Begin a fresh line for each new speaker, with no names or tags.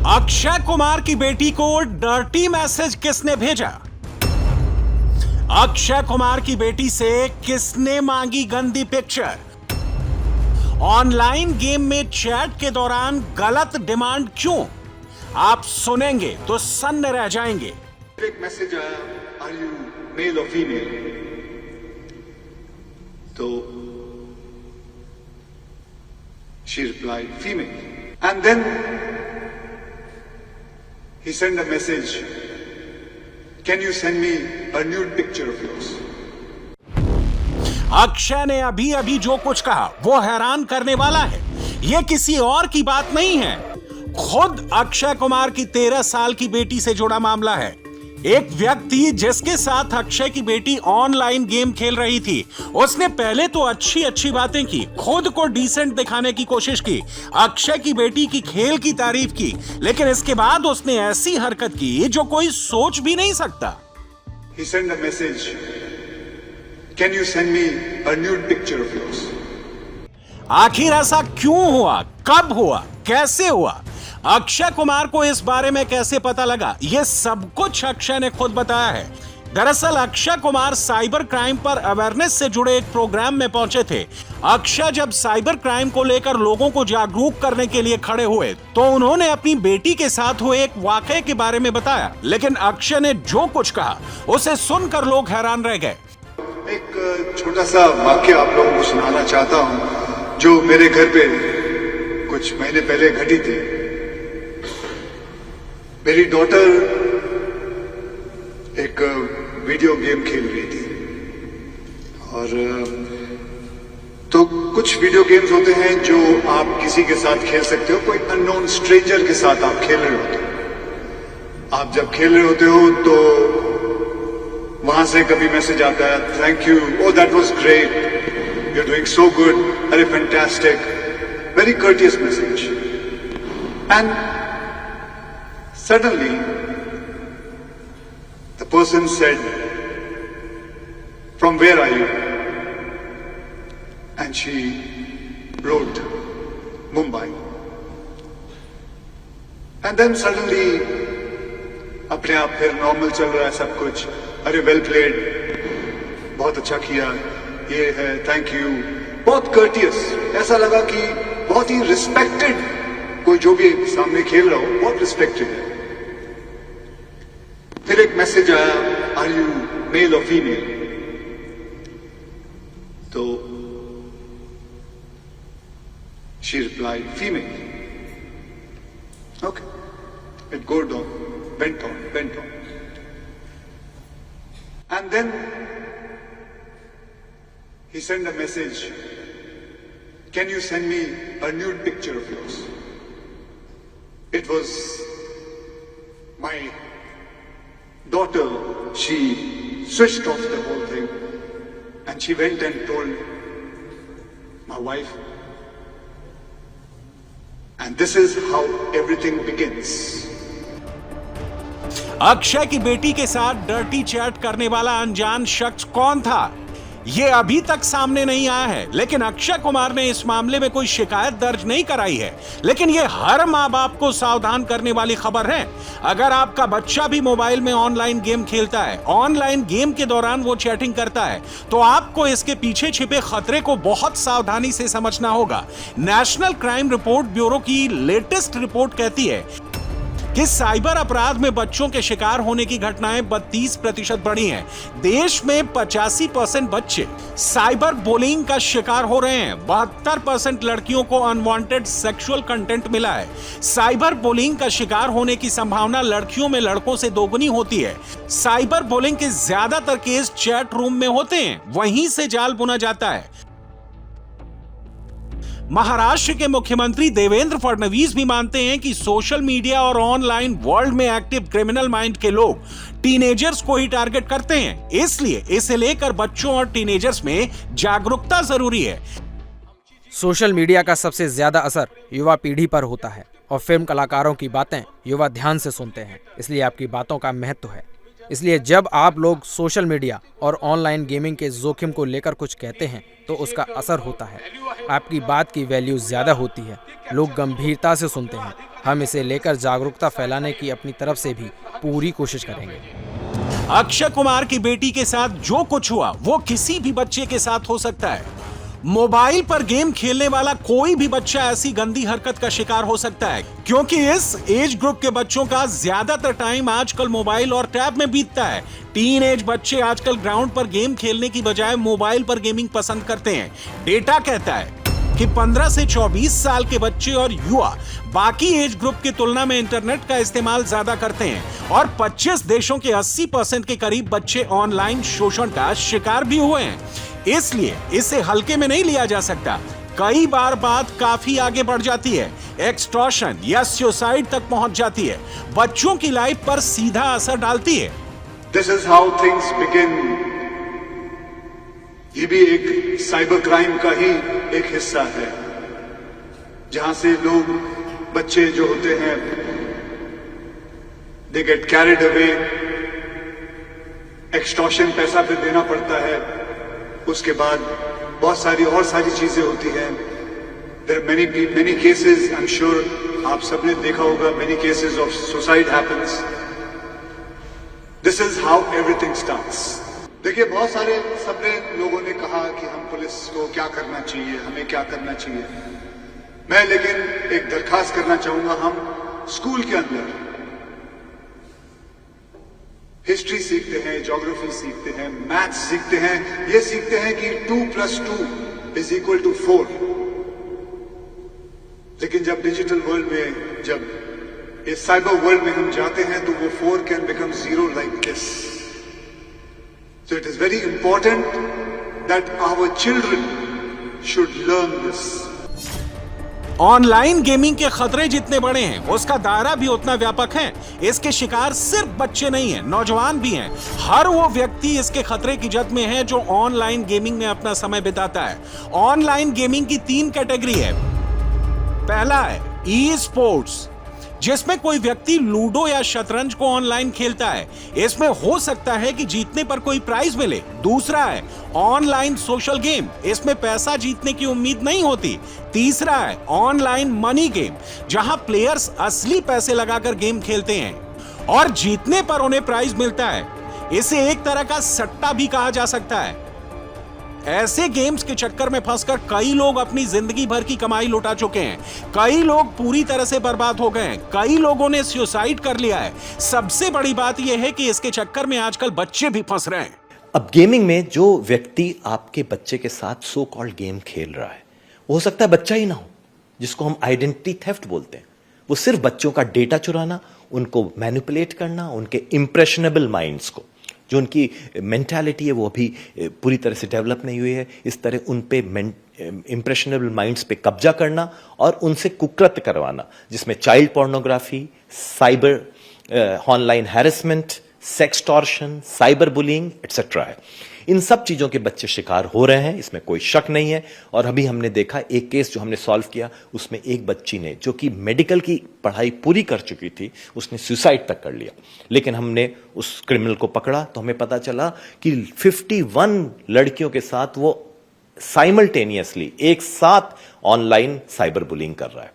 अक्षय कुमार की बेटी को डर्टी मैसेज किसने भेजा? अक्षय कुमार की बेटी से किसने मांगी गंदी पिक्चर? ऑनलाइन गेम में चैट के दौरान गलत डिमांड क्यों? आप सुनेंगे तो सन्न रह जाएंगे।
एक मैसेज आया, आर यू मेल और फीमेल? तो she replied female, and then he sent a message, can you send me a nude picture of yours?
Akshay ने अभी अभी जो कुछ कहा वो हैरान करने वाला है। ये किसी और की बात नहीं है, खुद अक्षय कुमार की 13 साल की बेटी से जुड़ा मामला है। एक व्यक्ति जिसके साथ अक्षय की बेटी ऑनलाइन गेम खेल रही थी, उसने पहले तो अच्छी अच्छी बातें की, खुद को डिसेंट दिखाने की कोशिश की, अक्षय की बेटी की खेल की तारीफ की, लेकिन इसके बाद उसने ऐसी हरकत की जो कोई सोच भी नहीं सकता।
He sent a message, can you send me a nude picture of yours?
आखिर ऐसा क्यों हुआ, कब हुआ, कैसे हुआ? अक्षय कुमार को इस बारे में कैसे पता लगा? यह सब कुछ अक्षय ने खुद बताया है। दरअसल अक्षय कुमार साइबर क्राइम पर अवेयरनेस से जुड़े एक प्रोग्राम में पहुंचे थे। अक्षय जब साइबर क्राइम को लेकर लोगों को जागरूक करने के लिए खड़े हुए तो उन्होंने अपनी बेटी के साथ हुए एक वाकये के बारे में बताया, लेकिन अक्षय ने जो कुछ कहा उसे सुनकर लोग हैरान रह गए।
एक छोटा सा वाक्य आप लोगों को सुनाना चाहता हूं जो मेरे घर पे कुछ महीने पहले घटी थी। मेरी डॉटर एक वीडियो गेम खेल रही थी और तो कुछ वीडियो गेम्स होते हैं जो आप किसी के साथ खेल सकते हो, कोई अननोन स्ट्रेंजर के साथ आप खेल रहे होते हो। आप जब खेल रहे होते हो तो वहां से कभी मैसेज आता है, thank you, oh that was great, you are doing so good, अरे fantastic, very courteous message. And suddenly, the person said, from where are you? And she wrote, Mumbai. And then suddenly, अपने आप फिर normal चल रहा है सब कुछ, अरे वेल प्लेड, बहुत अच्छा किया, ये है, थैंक यू, बहुत कर्टियस, ऐसा लगा कि बहुत ही रिस्पेक्टेड, कोई जो भी सामने खेल रहा हो बहुत रिस्पेक्टेड है। फिर एक मैसेज आया, आर यू मेल और फीमेल? तो she replied female. Okay, it goed on, went on, went on, and then he send a message, can you send me a nude picture of yours? It was my daughter. She switched off the whole thing and she went and told my wife. And this is how everything begins.
Akshay की बेटी के साथ dirty chat करने वाला अनजान शख्स कौन था, ये अभी तक सामने नहीं आया है, लेकिन अक्षय कुमार ने इस मामले में कोई शिकायत दर्ज नहीं कराई है। लेकिन ये हर माँ बाप को सावधान करने वाली खबर है। अगर आपका बच्चा भी मोबाइल में ऑनलाइन गेम खेलता है, ऑनलाइन गेम के दौरान वो चैटिंग करता है, तो आपको इसके पीछे छिपे खतरे को बहुत सावधानी से समझना होगा। नेशनल क्राइम रिपोर्ट ब्यूरो की लेटेस्ट रिपोर्ट कहती है कि साइबर अपराध में बच्चों के शिकार होने की घटनाएं 32% बढ़ी हैं। देश में 85% बच्चे साइबर बुलिंग का शिकार हो रहे हैं। 72% लड़कियों को अनवांटेड सेक्सुअल कंटेंट मिला है। साइबर बुलिंग का शिकार होने की संभावना लड़कियों में लड़कों से दोगुनी होती है। साइबर बुलिंग के ज्यादातर केस चैट रूम में होते हैं, वहीं से जाल बुना जाता है। महाराष्ट्र के मुख्यमंत्री देवेंद्र फडणवीस भी मानते हैं कि सोशल मीडिया और ऑनलाइन वर्ल्ड में एक्टिव क्रिमिनल माइंड के लोग टीनेजर्स को ही टारगेट करते हैं, इसलिए इसे लेकर बच्चों और टीनेजर्स में जागरूकता जरूरी है।
सोशल मीडिया का सबसे ज्यादा असर युवा पीढ़ी पर होता है और फिल्म कलाकारों की बातें युवा ध्यान से सुनते हैं, इसलिए आपकी बातों का महत्व है। इसलिए जब आप लोग सोशल मीडिया और ऑनलाइन गेमिंग के जोखिम को लेकर कुछ कहते हैं तो उसका असर होता है। आपकी बात की वैल्यू ज़्यादा होती है, लोग गंभीरता से सुनते हैं। हम इसे लेकर जागरूकता फैलाने की अपनी तरफ से भी पूरी कोशिश करेंगे।
अक्षय कुमार की बेटी के साथ जो कुछ हुआ वो किसी भी बच्चे के साथ हो सकता है। मोबाइल पर गेम खेलने वाला कोई भी बच्चा ऐसी गंदी हरकत का शिकार हो सकता है, क्योंकि इस एज ग्रुप के बच्चों का ज्यादातर टाइम आजकल मोबाइल और टैब में बीतता है। टीन एज बच्चे आजकल ग्राउंड पर गेम खेलने की बजाय मोबाइल पर गेमिंग पसंद करते हैं। डेटा कहता है कि 15 से 24 साल के बच्चे और युवा बाकी एज ग्रुप की तुलना में इंटरनेट का इस्तेमाल ज्यादा करते हैं और 25 देशों के 80% के करीब बच्चे ऑनलाइन शोषण का शिकार भी हुए हैं। इसलिए इसे हल्के में नहीं लिया जा सकता। कई बार बात काफी आगे बढ़ जाती है, एक्सटॉर्शन या सुसाइड तक पहुंच जाती है, बच्चों की लाइफ पर सीधा असर डालती है।
This is how things begin. ये भी एक साइबर क्राइम का ही एक हिस्सा है, जहां से लोग, बच्चे जो होते हैं, they get carried away, extortion पैसा फिर देना पड़ता है, उसके बाद बहुत सारी चीजें होती हैं। There are many cases, I'm sure आप सबने देखा होगा, many cases of suicide happens. This is how everything starts. देखिए, बहुत सारे सबने लोगों ने कहा कि हम पुलिस को क्या करना चाहिए, हमें क्या करना चाहिए। मैं लेकिन एक दरखास्त करना चाहूंगा, हम स्कूल के अंदर हिस्ट्री सीखते हैं, ज्योग्राफी सीखते हैं, मैथ्स सीखते हैं, ये सीखते हैं कि 2 + 2 = 4। लेकिन जब डिजिटल वर्ल्ड में, जब इस साइबर वर्ल्ड में हम जाते हैं, तो वो 4 can become 0 like this. So it is very important that our children should learn this.
Online gaming के खतरे जितने बड़े हैं, उसका दायरा भी उतना व्यापक है। इसके शिकार सिर्फ बच्चे नहीं हैं, नौजवान भी हैं। हर वो व्यक्ति इसके खतरे की जद में है जो ऑनलाइन गेमिंग में अपना समय बिताता है। ऑनलाइन गेमिंग की 3 कैटेगरी है। पहला है ई स्पोर्ट्स, जिसमें कोई व्यक्ति लूडो या शतरंज को ऑनलाइन खेलता है। इसमें हो सकता है कि जीतने पर कोई प्राइज मिले। दूसरा है ऑनलाइन सोशल गेम, इसमें पैसा जीतने की उम्मीद नहीं होती। तीसरा है ऑनलाइन मनी गेम, जहां प्लेयर्स असली पैसे लगाकर गेम खेलते हैं और जीतने पर उन्हें प्राइज मिलता है। इसे एक तरह का सट्टा भी कहा जा सकता है। ऐसे गेम्स के चक्कर में फंसकर कई लोग अपनी जिंदगी भर की कमाई लुटा चुके हैं। कई लोग पूरी तरह से बर्बाद हो गए हैं। कई लोगों ने सुसाइड कर लिया है। सबसे बड़ी बात यह है कि इसके चक्कर में आजकल बच्चे भी फंस रहे हैं।
अब गेमिंग में जो व्यक्ति आपके बच्चे के साथ सो कॉल्ड गेम खेल रहा है, वो हो सकता है बच्चा ही ना हो, जिसको हम आइडेंटिटी थेफ्ट बोलते हैं। वो सिर्फ बच्चों का डेटा चुराना, उनको मैनिपुलेट करना, उनके इंप्रेशनेबल माइंड्स को, जो उनकी मेंटालिटी है वो अभी पूरी तरह से डेवलप नहीं हुई है, इस तरह उन पे इंप्रेशनेबल माइंड्स पे कब्जा करना और उनसे कुकृत्य करवाना, जिसमें child pornography, cyber online harassment, sextortion, cyber bullying etcetera है। इन सब चीजों के बच्चे शिकार हो रहे हैं, इसमें कोई शक नहीं है। और अभी हमने देखा एक केस जो हमने सॉल्व किया, उसमें एक बच्ची ने, जो कि मेडिकल की पढ़ाई पूरी कर चुकी थी, उसने सुसाइड तक कर लिया। लेकिन हमने उस क्रिमिनल को पकड़ा तो हमें पता चला कि 51 लड़कियों के साथ वो साइमल्टेनियसली एक साथ ऑनलाइन साइबर बुलिंग कर रहा है।